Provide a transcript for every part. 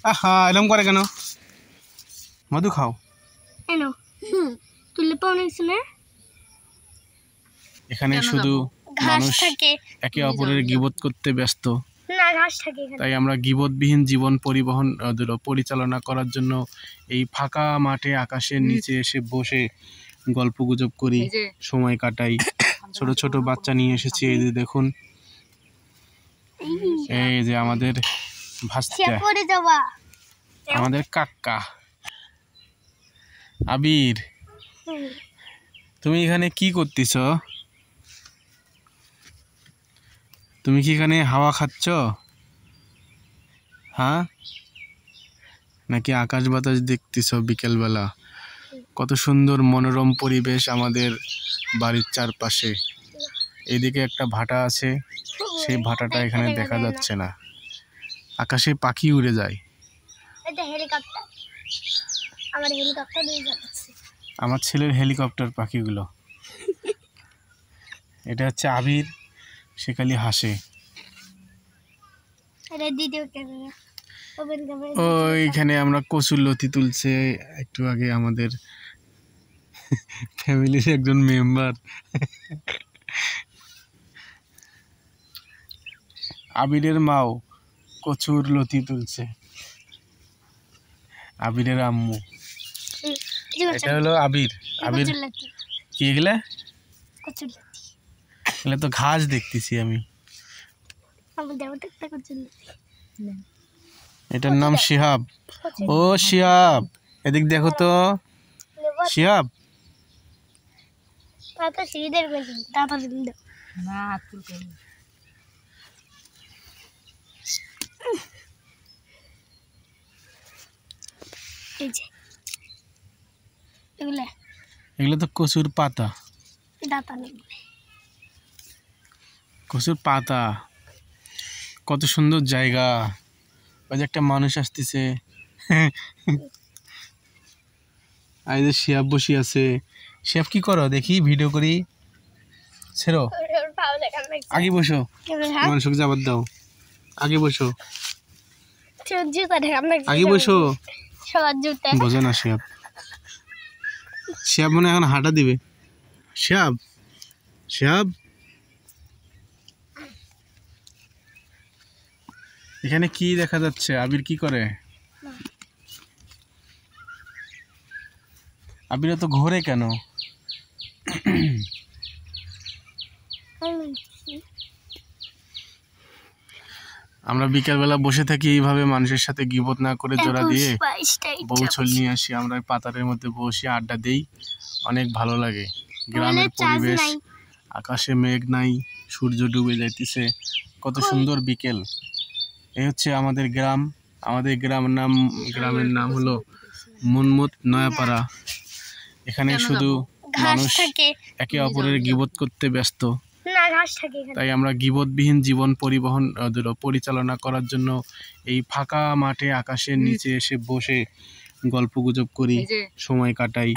আহা এরকম করে কেন? মধু খাও। এনো তুলে পাওনিস না। এখানে শুধু মানুষ একে অপরের গীবত করতে ব্যস্ত। না ঘাস থাকে এখানে। তাই আমরা গীবতবিহীন জীবন পরিচালনা করার জন্য এই ফাঁকা মাঠে আকাশের নিচে এসে বসে গল্পগুজব করি, সময় কাটাই। ছোট ছোট বাচ্চা নিয়ে এসেছি, এই যে দেখুন, এই যে আমাদের ভাস্তা, আমাদের কাকা আবির। তুমি এখানে কি করতেছ? তুমি কি এখানে হাওয়া খাচ্ছ? হ্যাঁ, নাকি আকাশ বাতাস দেখতেছ বিকেলবেলা? কত সুন্দর মনোরম পরিবেশ আমাদের বাড়ির চারপাশে। এদিকে একটা ভাটা আছে, সেই ভাটাটা এখানে দেখা যাচ্ছে না। আকাশে পাখি উড়ে যায়। আমার ছেলের হেলিকপ্টার পাখিগুলো। এটা হচ্ছে আবির, সে খালি হাসে। ওইখানে আমরা কচুর লতি তুলছে একটু আগে আমাদের ফ্যামিলির একজন মেম্বার। আবিরের মাও কচুর লতি তুলছে, আবিরের আম্মু। এটা হলো আবির। আবির কি এগুলা? এগুলা তো ঘাস দেখতেছি আমি। এটার নাম শিহাব। ও শিহাব, এদিক দেখো তো। শিহাব এগুলো তো কচুর পাতা। কচুর পাতা, কত সুন্দর জায়গা। ওই যে একটা মানুষ আসতেছে। এই যে শিয়াব বসে আছে। শিয়াব কি করো দেখি, ভিডিও করি। ছেড়ো, আগে বসো, মানুষকে যাবার দাও। আগে বসো, আগে বসো। বোঝে না শিয়াব। শিয়াব মনে এখন হাঁটা দিবে। শিয়াব, শিয়াব, এখানে কি দেখা যাচ্ছে? আবির কি করে? আবির তো ঘোরে কেন? আমরা বিকেলবেলা বসে থাকি এইভাবে, মানুষের সাথে গীবত না করে জোড়া দিয়ে বউ ছল নিয়ে আসি। আমরা পাতারের মধ্যে বসে আড্ডা দেই, অনেক ভালো লাগে। গ্রামের পরিবেশ, আকাশে মেঘ নাই, সূর্য ডুবে যাইতেছে, কত সুন্দর বিকেল। এই হচ্ছে আমাদের গ্রাম। আমাদের গ্রামের নাম হলো মুনমুত নয়াপাড়া। এখানে শুধু মানুষ একে অপরের গীবত করতে ব্যস্ত। তাই আমরা গীবতবিহীন জীবন পরিচালনা করার জন্য এই ফাঁকা মাঠে আকাশের নিচে এসে বসে গল্পগুজব করি, সময় কাটাই।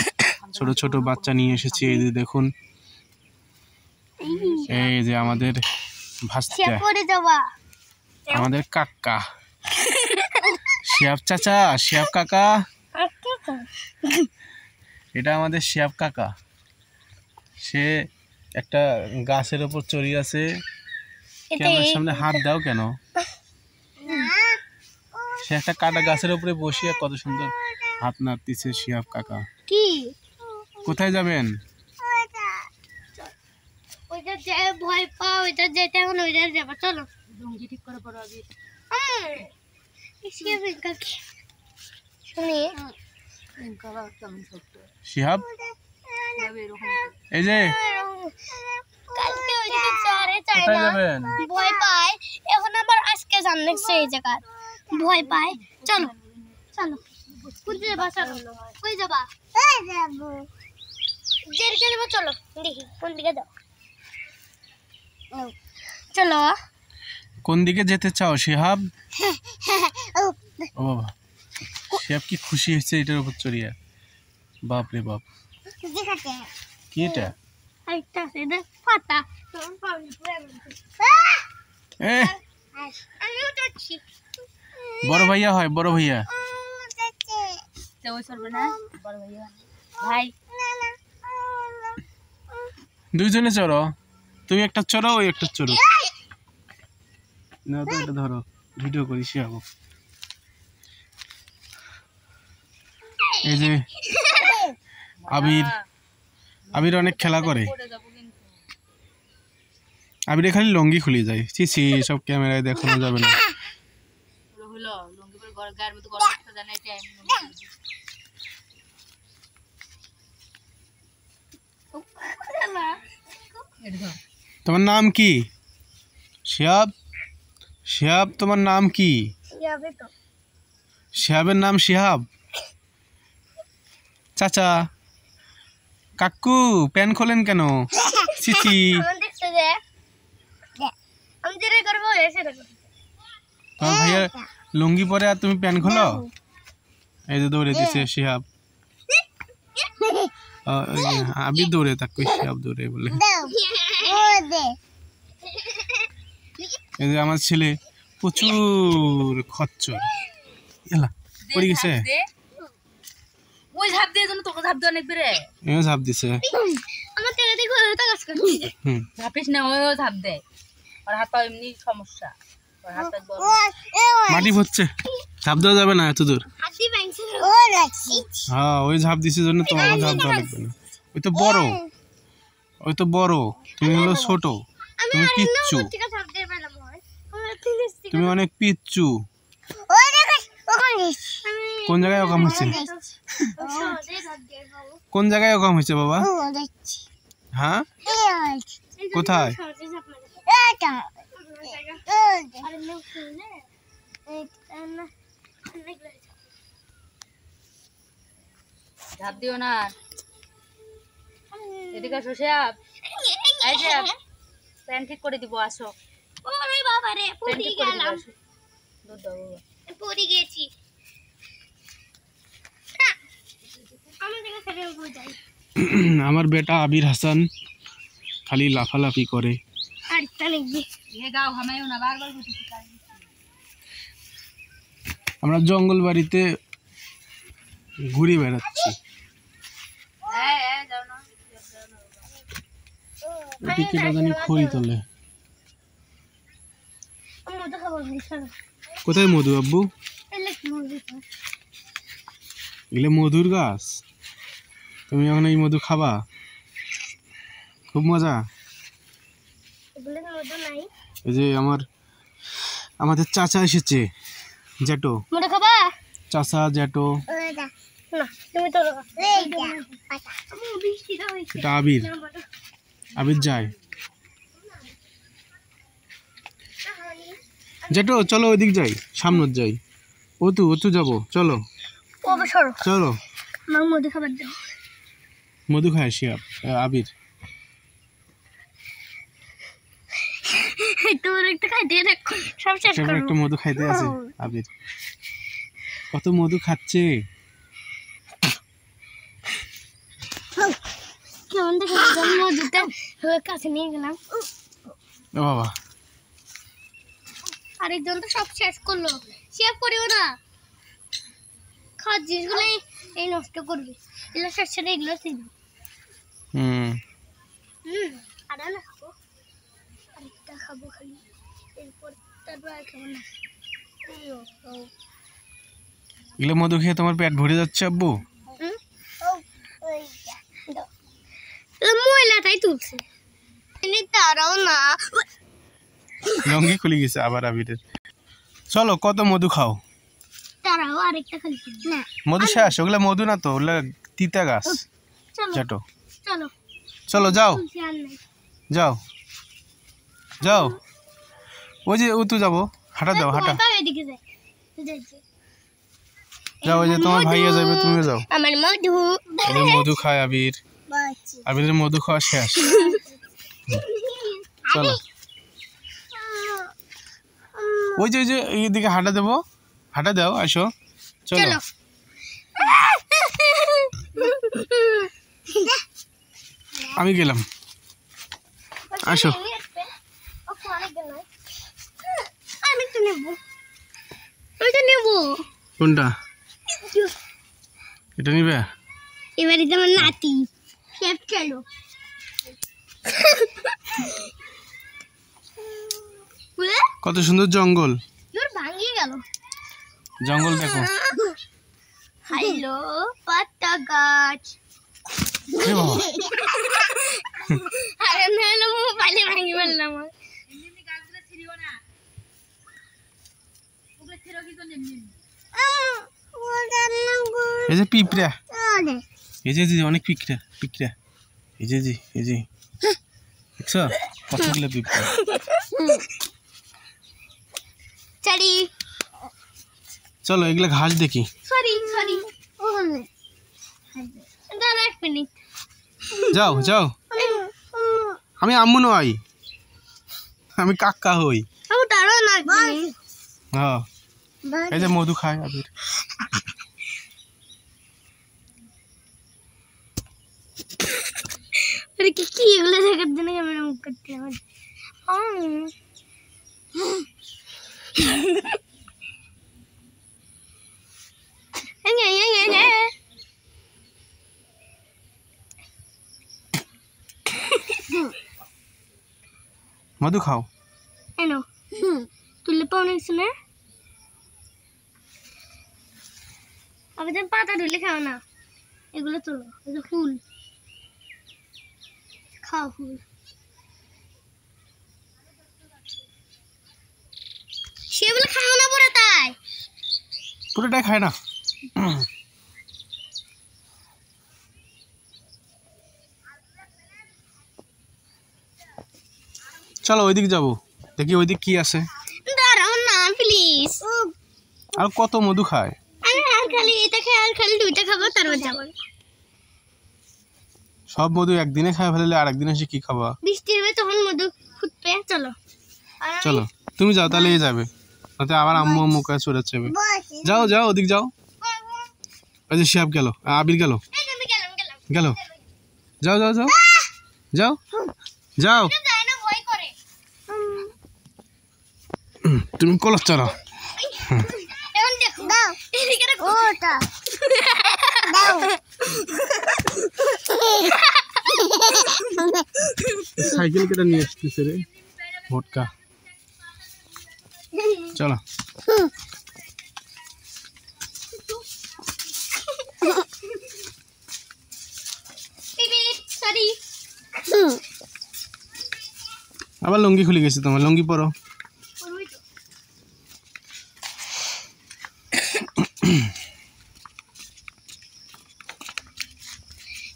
ছোট ছোট বাচ্চা নিয়ে এসেছি, এই যে দেখুন, এই যে আমাদের ভাস্তা, আমাদের কাকা শিয়াব চাচা, শিয়াব কাকা। এটা আমাদের শিয়াব কাকা। সে একটা গাছের ওপর চড়ি আছে। ক্যামেরার সামনে হাত দাও কেন? সে একটা কাটা গাছের উপরে বসিয়ে কত সুন্দর হাত নাড়তেছে শিয়াব কাকা। কি কোথায় যাবেন? ভয় পাও, ওইটা যেতে এখন ওইটা যাবো। চলো লুঙ্গি ঠিক করে পড়ো আগে। শিহাব, এই যে কোথায় যাবেন? ভয় পায় এখন আবার আজকে জানছে এই জায়গা ভয় পায়। চলো চলো, কোন যাবা? চলো কই যাবা? যেদিকে যাবো চলো, দেখি কোন দিকে যাও। চলো। কোন দিকে যেতে চাও শিহাব? ও বাবা, শিহাব কি খুশি হয়েছে এটার উপর চড়িয়া। বাপ রে বাপ, কি এটা? বড় ভাইয়া হয়, বড় ভাইয়া। ভাই দুইজনে চড়ো, তুমি একটা চড়ো, ওই একটা চড়ো। না তো এটা ধরো, ভিডিও করি শিখাবো। এই যে আবির, আবির অনেক খেলা করে। আবিরে খালি লঙ্গি খুলে যায়। ছি ছি, সব ক্যামেরায় দেখানো যাবে না। তোমার নাম কি? শিহাব, শিহাব তোমার নাম কি? শিহাবের নাম শিহাব। চাচা, কাকু প্যান খোলেন কেন? ছিছি, তোমার ভাইয়া লুঙ্গি পরে আর তুমি প্যান খোলো। এই যে দৌড়ে দিছে শিহাব। আবির দৌড়ে থাকবে, শিহাব দৌড়ে বলে। এই যে আমার ছেলে প্রচুর খচ্চর। এলা পড়ে গেছে। ওই ঝাঁপ দিয়ে জন্য তোকে ঝাঁপ দিয়ে অনেক বেড়ে এও ঝাঁপ দিছে। আমার থেকে দেখো এটা কাজ করছে। ঝাঁপিস না, ওইও ঝাঁপ দেয়। ওর হাত পা এমনি সমস্যা, ওর হাত পা মাটি হচ্ছে, ঝাঁপ দেওয়া যাবে না এত দূর। হাতি ভাঙছে। হ্যাঁ, ওই ঝাঁপ দিছে জন্য তোমার ঝাঁপ দেওয়া লাগবে না। ওই তো বড়, ওই তো বড়, তুমি হলো ছোট, তুমি পিচ্চু, তুমি অনেক পিচ্চু। কোন জায়গায় অকাম হচ্ছে? কোন জায়গায় অকাম হয়েছে বাবা? হ্যাঁ, কোথায়? ঝাঁপ দিও না। এদিকে আসো শিহাব, এই শিহাব, প্যান ঠিক করে দিব, আসো। ওরে বাবা রে, প্যান পড়ে ঠিক করে দিব, গেলাম। আসো। দুধ দাও বাবা। পড়ে গেছি। আমার থেকে ছেড়ে যাই। আমার বেটা আবির হাসান খালি লাফালাফি করে। আর তাহলে এ গাও ঘামাইও না, বারবার বলতেছি। আমরা জঙ্গল বাড়িতে ঘুরে বেড়াচ্ছি। হ্যাঁ যাও না, এদিকে জানি খড়ি তোলে। মধু খাবো না। কোথায় মধু আব্বু? এলে কি মধু? এগুলো মধুর গাছ। তুমি এখন এই মধু খাবা? খুব মজা। এগুলো মধু নাই। এই যে আমাদের চাচা এসেছে, জ্যাঠো। মধু খাবা? চাচা জ্যাঠো। না, তুমি তো আমি বৃষ্টিটা হইছে। এটা আবির, আবির যায়। জ্যাঠো চলো ওইদিক যাই, সামনে যাই। ওতু যাবো, চলো ও সরো। চলো। আমার মধু খাবার দাও। মধু খায় শিহাব, আবির। তোমার একটা খাইতে দেখো, সব শেষ সেরকম করো। একটা মধু খাইতে আছে আবির। কত মধু খাচ্ছে। কেমন দেখো মধুটা কাছে নিয়ে গেলাম। ও বাবা, আরেকজন তো সব শেষ করলো। শেষ করিও না, খাওয়ার জিনিসগুলো এই নষ্ট করবে। এগুলো শেষ ছেড়ে এগুলো ছিল। আর না খাবো, আরেকটা খাবো খালি, এরপর তারপর আর খাবো না। এগুলো মধু খেয়ে তোমার পেট ভরে যাচ্ছে আব্বু? ময়লাটাই তুলছে। তারাও না, লঙ্গি খুলে গেছে আবার আবিরের। চলো, কত মধু খাও। তারাও আরেকটা খালি না। মধু শেষ, ওগুলা মধু না তো, ওগুলা তিতা গাছ। চলো জ্যাঠো চলো চলো, যাও তুলসী আর নাই। যাও যাও। ওই যে ও তো যাবো, হাঁটা দাও, হাঁটা এদিকে যাই, যাইছে। যাও। ওই যে তোমার ভাইয়া যাবে, তুমিও যাও। আমার মধু ওদের মধু খায় আবির, আবিরের মধু খাওয়া শেষ। চলো, ওই যে এইদিকে হাঁটা দেবো, হাঁটা দাও, আসো চলো। চলো। আমি গেলাম, আসো। আমি তো নেবো। ওইটা নেব। কোনটা? এটা নিবে? এবারে তোমার নাতি শেফ চলো। কত সুন্দর জঙ্গল, তোর ভাঙিয়ে গেল জঙ্গল দেখো। হ্যালো পাতা গাছ। এ বাবা, আরে নাহলে মোবাইলে ভাঙি ফেললাম। এই যে পিঁপড়া, এই যে অনেক পিঁপড়া পিঁপড়া, এই যে দেখছো কতগুলো পিঁপড়া। চলি চলো এগুলা ঘাস দেখি। সরি দাঁড়া এক মিনিট। যাও যাও, আমি আম্মু নই, আমি কাকা হই। আমি দাঁড়া না এক মিনিট। হ্যাঁ, এই যে মধু খায় আবির। আরে কি এগুলো দেখার জন্য ক্যামেরা মুখ করতে হবে। মধু খাও। এনো তুলে পাওনি শুনে আবার তুমি পাতা ঢুলে খাও না, এগুলো তোলো। এগুলো ফুল খাও, ফুল সেগুলো খাও না পরে তাই পুরোটাই খায় না। চলো ওইদিক যাবো, দেখি ওইদিক কি আছে। দাঁড়াও না প্লিজ। আর কত মধু খায়। আমি আর খালি এটা খাই, আর খালি দুইটা খাবো, তারপর যাবো। সব মধু একদিনে খায় ফেললে আর একদিন এসে কি খাবা? বৃষ্টি হবে তখন মধু ফুটবে। চলো চলো তুমি যাও, তাহলে এই যাবে, তাতে আবার আম্মু আম্মু কাছে চলে যাবে। যাও যাও ওদিক যাও। ওই যে শিহাব গেল, আবির গেল, গেল। যাও যাও যাও যাও যাও, তুমি কলস চালা। সাইকেল কেটে নিয়ে আসতেছে রে ভোটকা। চলো আবার লুঙ্গি খুলে গেছে তোমার, লুঙ্গি পরো।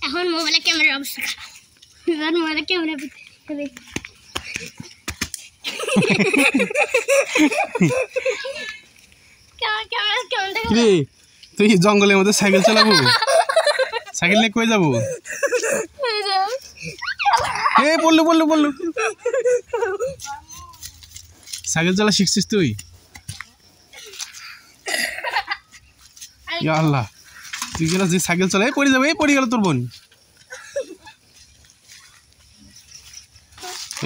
এখন মোবাইলে ক্যামেরার অবস্থা খারাপ। এবার মোবাইলে ক্যামেরা রে তুই জঙ্গলের মধ্যে সাইকেল চালাবো? সাইকেল নিয়ে কই যাবো? এ বললো সাইকেল চালা শিখছিস তুই? ইয়া আল্লাহ, তুই গেল যে সাইকেল চালা, পড়ে যাবে, পড়ে গেল তোর বোন।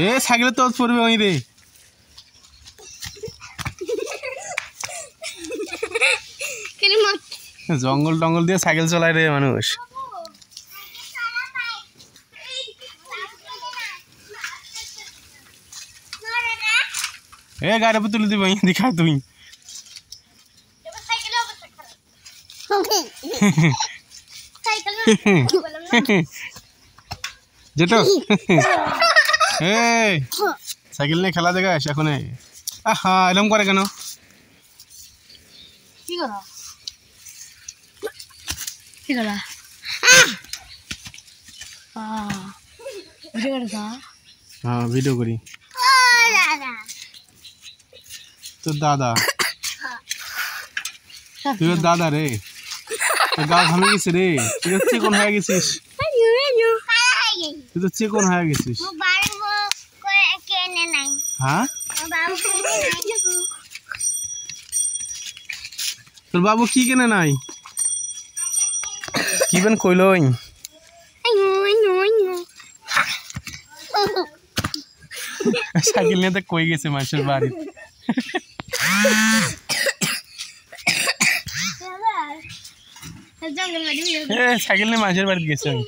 এ সাইকেলে তো পড়বে ওই রে। জঙ্গল টঙ্গল দিয়ে সাইকেল চালায় রে মানুষ। এ গাড়ি উপর তুলে দিবি দেখা তুই। যেটা সাইকেল নিয়ে খেলা দেখাস এখন? আহা এরকম করে কেন? হ্যাঁ ভিডিও করি। তোর দাদা, তুই ওর দাদা রে, তোর গা ঘামে গেছে রে, তুই তো চিকন হয়ে গেছিস, তুই তো চিকন হয়ে গেছিস। হ্যাঁ তোর বাবু কি কেনে নাই? কি বেন কইলই? সাইকেল নিয়ে তো কই গেছে মানুষের বাড়ি। জঙ্গল বাড়ি সাইকেল নিয়ে মাঝের বাড়িতে গেছে আমি।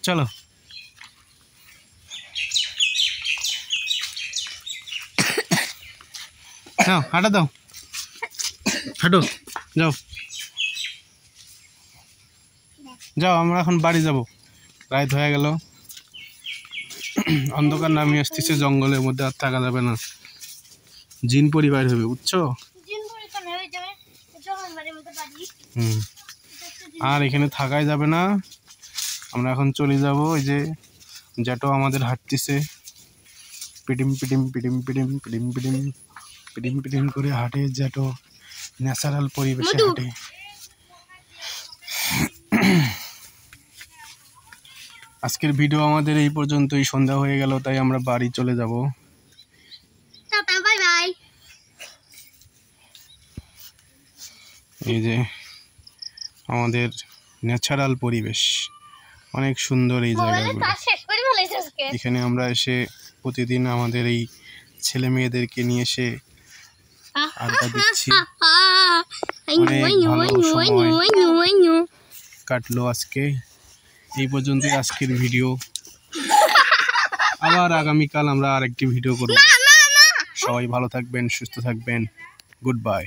চলো নাও হাঁটা দাও, হাঁটো, যাও যাও, আমরা এখন বাড়ি যাব, রাত হয়ে গেল, অন্ধকার নামিয়ে আসতেছে, জঙ্গলের মধ্যে আর থাকা যাবে না, জিন পরিবার হবে, বুঝছো? আর এখানে থাকাই যাবে না, আমরা এখন চলে যাব। ওই যে জ্যাঠো আমাদের হাঁটতেছে, পিটিম পিটিম পিটিম পিটিম পিটিম পিটিম পিটিম পিটিম করে হাঁটে জ্যাঠো, ন্যাচারাল পরিবেশে হাঁটে। আজকের ভিডিও আমাদের এই পর্যন্তই, সন্ধ্যা হয়ে গেল, তাই আমরা বাড়ি চলে যাব। Tata bye bye. এই যে আমাদের ন্যাচারাল পরিবেশ, অনেক সুন্দর এই জায়গাগুলো। এখানে আমরা এসে প্রতিদিন আমাদের এই ছেলে মেয়েদেরকে নিয়ে এসে আড্ডা দিচ্ছি, অনেক ভালো সময় কাটলো আজকে। এই পর্যন্তই আজকের ভিডিও, আবার আগামীকাল আমরা আরেকটি ভিডিও করব। সবাই ভালো থাকবেন, সুস্থ থাকবেন, গুড বাই।